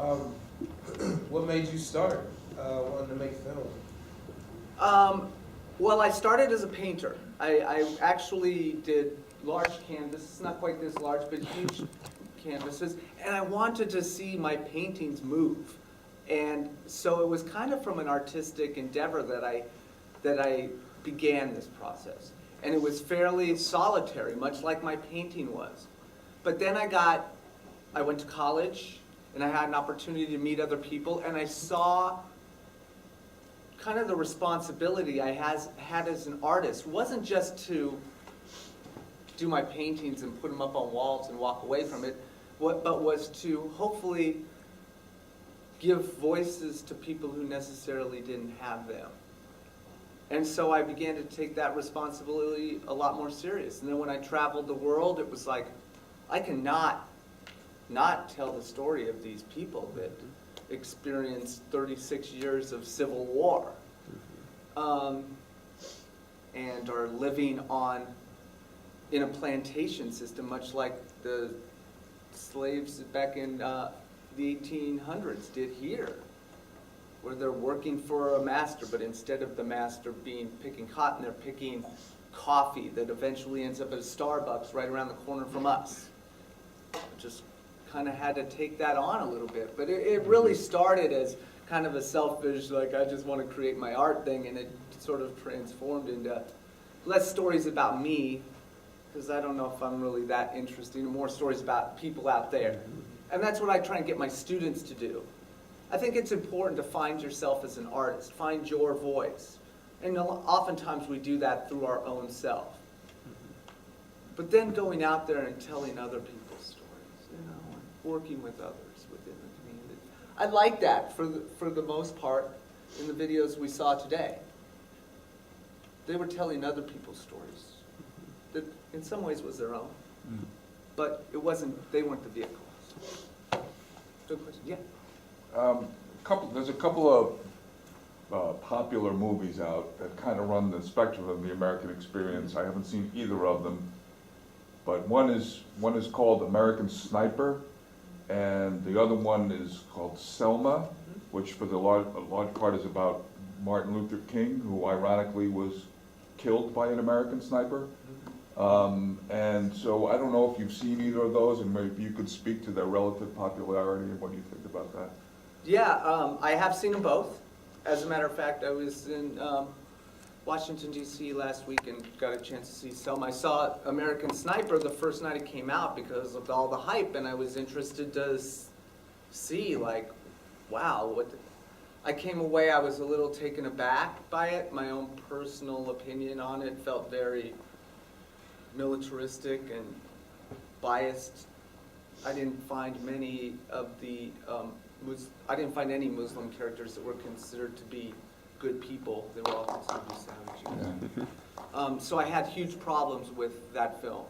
Um, what made you start wanting to make film? Well, I started as a painter. I actually did large canvases, not quite this large, but huge canvases, and I wanted to see my paintings move. And so it was kind of from an artistic endeavor that I began this process. And it was fairly solitary, much like my painting was. But then I went to college, and I had an opportunity to meet other people, and I saw kind of the responsibility I had as an artist. It wasn't just to do my paintings and put them up on walls and walk away from it, but was to hopefully give voices to people who necessarily didn't have them. And so I began to take that responsibility a lot more serious. And then when I traveled the world, it was like, I cannot not tell the story of these people that experienced 36 years of civil war and are living in a plantation system, much like the slaves back in the 1800s did here, where they're working for a master, but instead of the master picking cotton, they're picking coffee that eventually ends up at a Starbucks right around the corner from us. Just kind of had to take that on a little bit, but it really started as kind of a selfish, like I just want to create my art thing, and it sort of transformed into less stories about me, because I don't know if I'm really that interesting, more stories about people out there. And that's what I try and get my students to do. I think it's important to find yourself as an artist, find your voice. And oftentimes we do that through our own self. But then going out there and telling other people's stories, and working with others within the community. I like that for the most part in the videos we saw today. They were telling other people's stories that in some ways was their own, but they weren't the vehicles. Good question. Yeah. There's a couple of popular movies out that kind of run the spectrum of the American experience. I haven't seen either of them, but one is called American Sniper, and the other one is called Selma, which for a large part is about Martin Luther King, who ironically was killed by an American sniper. And so I don't know if you've seen either of those, and maybe you could speak to their relative popularity and what do you think about that? Yeah, I have seen them both. As a matter of fact, I was in Washington, D.C. last week and got a chance to see Selma. I saw American Sniper the first night it came out because of all the hype, and I was interested to see, like, wow, I came away, I was a little taken aback by it. My own personal opinion on it felt very militaristic and biased. I didn't find many of the I didn't find any Muslim characters that were considered to be good people. They were all considered to be savages. Yeah. So I had huge problems with that film.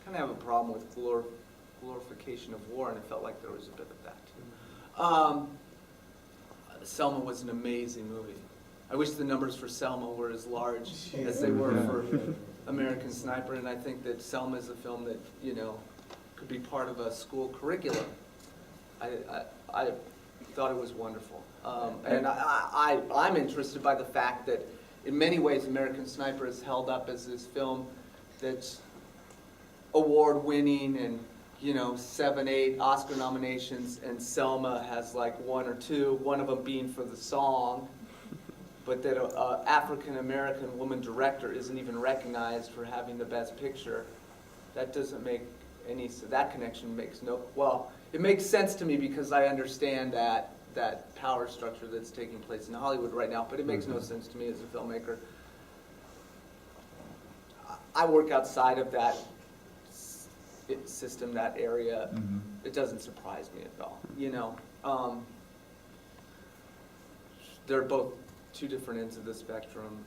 Kind of have a problem with glorification of war, and it felt like there was a bit of that. Selma was an amazing movie. I wish the numbers for Selma were as large as they were for American Sniper, and I think that Selma is a film that, could be part of a school curriculum. I thought it was wonderful. And I'm interested by the fact that in many ways American Sniper is held up as this film that's award-winning and 7, 8 Oscar nominations, and Selma has like 1 or 2, one of them being for the song, but that an African-American woman director isn't even recognized for having the best picture. That doesn't make any, so that connection makes no, well, it makes sense to me because I understand that power structure that's taking place in Hollywood right now, but it makes no sense to me as a filmmaker. I work outside of that system, that area. It doesn't surprise me at all. They're both two different ends of the spectrum.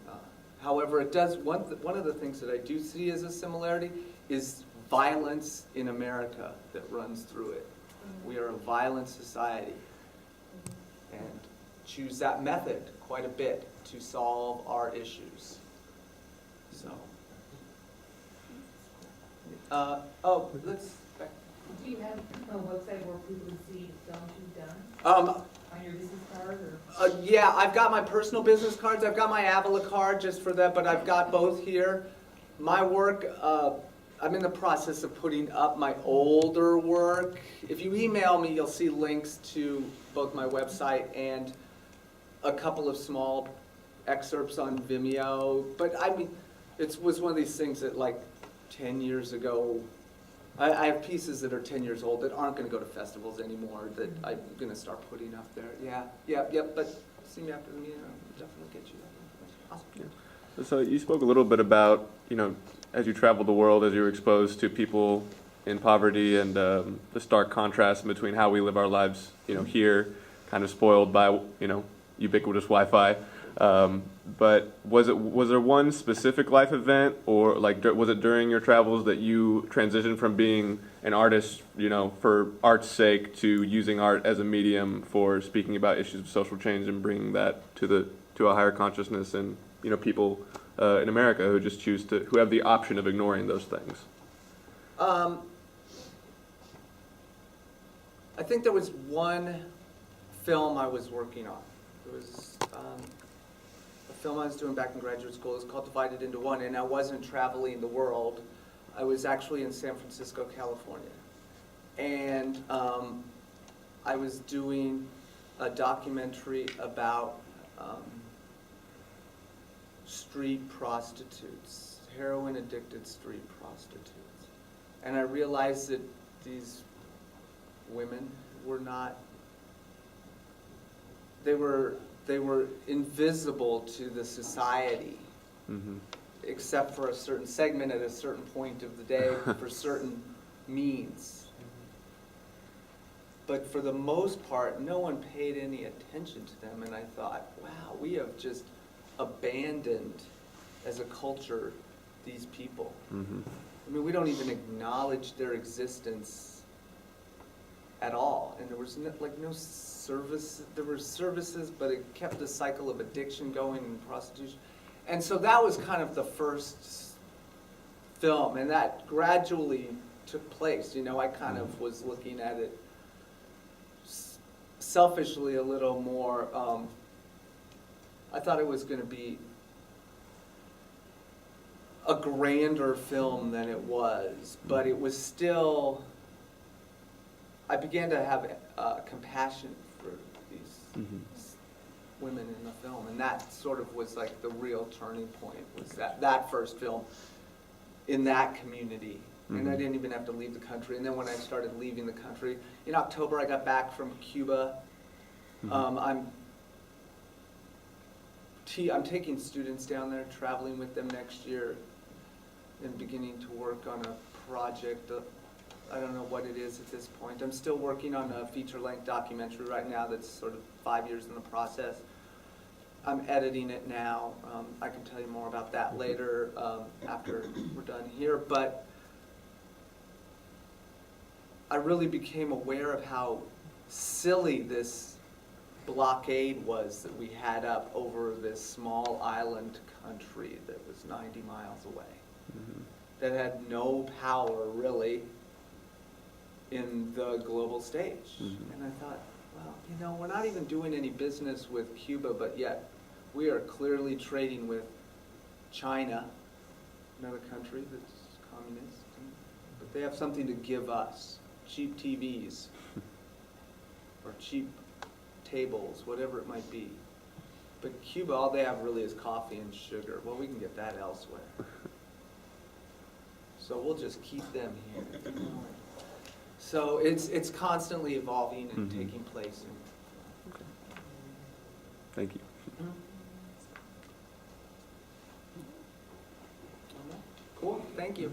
However, it does one of the things that I do see as a similarity is violence in America that runs through it. We are a violent society, and choose that method quite a bit to solve our issues. So, let's back. Do Do you have a website where people can see the films you've done Um, on your business card or? Yeah, I've got my personal business cards. I've got my Avila card just for that, but I've got both here. My work, I'm in the process of putting up my older work. If you email me, you'll see links to both my website and a couple of small excerpts on Vimeo. But I mean, it was one of these things that like 10 years ago, I have pieces that are 10 years old that aren't going to go to festivals anymore that I'm going to start putting up there. Yeah, but see me after the meeting, I'll definitely get you that. Awesome. Yeah. So you spoke a little bit about, as you traveled the world, as you were exposed to people in poverty and the stark contrast between how we live our lives, here, kind of spoiled by, ubiquitous Wi-Fi. But was there one specific life event, or was it during your travels that you transitioned from being an artist, for art's sake, to using art as a medium for speaking about issues of social change and bringing that to a higher consciousness and people in America who just who have the option of ignoring those things? I think there was one film I was working on. It was a film I was doing back in graduate school. It was called Divided into One, and I wasn't traveling the world. I was actually in San Francisco, California. And I was doing a documentary about street prostitutes, heroin-addicted street prostitutes. And I realized that these women were not, they were invisible to the society, except for a certain segment at a certain point of the day for certain means. But for the most part, no one paid any attention to them, and I thought, wow, we have just abandoned as a culture these people. I mean, we don't even acknowledge their existence at all. And there was no service. There were services, but it kept the cycle of addiction going and prostitution. And so that was kind of the first film, and that gradually took place. I kind of was looking at it selfishly a little more. I thought it was going to be a grander film than it was, but it was still, I began to have compassion for these women in the film, and that sort of was like the real turning point, was that first film in that community. And I didn't even have to leave the country. And then when I started leaving the country, in October I got back from Cuba. I'm taking students down there, traveling with them next year, and beginning to work on a project. I don't know what it is at this point. I'm still working on a feature-length documentary right now that's sort of 5 years in the process. I'm editing it now. I can tell you more about that later after we're done here. But I really became aware of how silly this blockade was that we had up over this small island country that was 90 miles away, that had no power really in the global stage. And I thought, well, we're not even doing any business with Cuba, but yet we are clearly trading with China, another country that's communist, but they have something to give us, cheap TVs or cheap tables, whatever it might be. But Cuba, all they have really is coffee and sugar. Well, we can get that elsewhere. So we'll just keep them here. So it's constantly evolving and taking place. Okay. Thank you. Cool, thank you.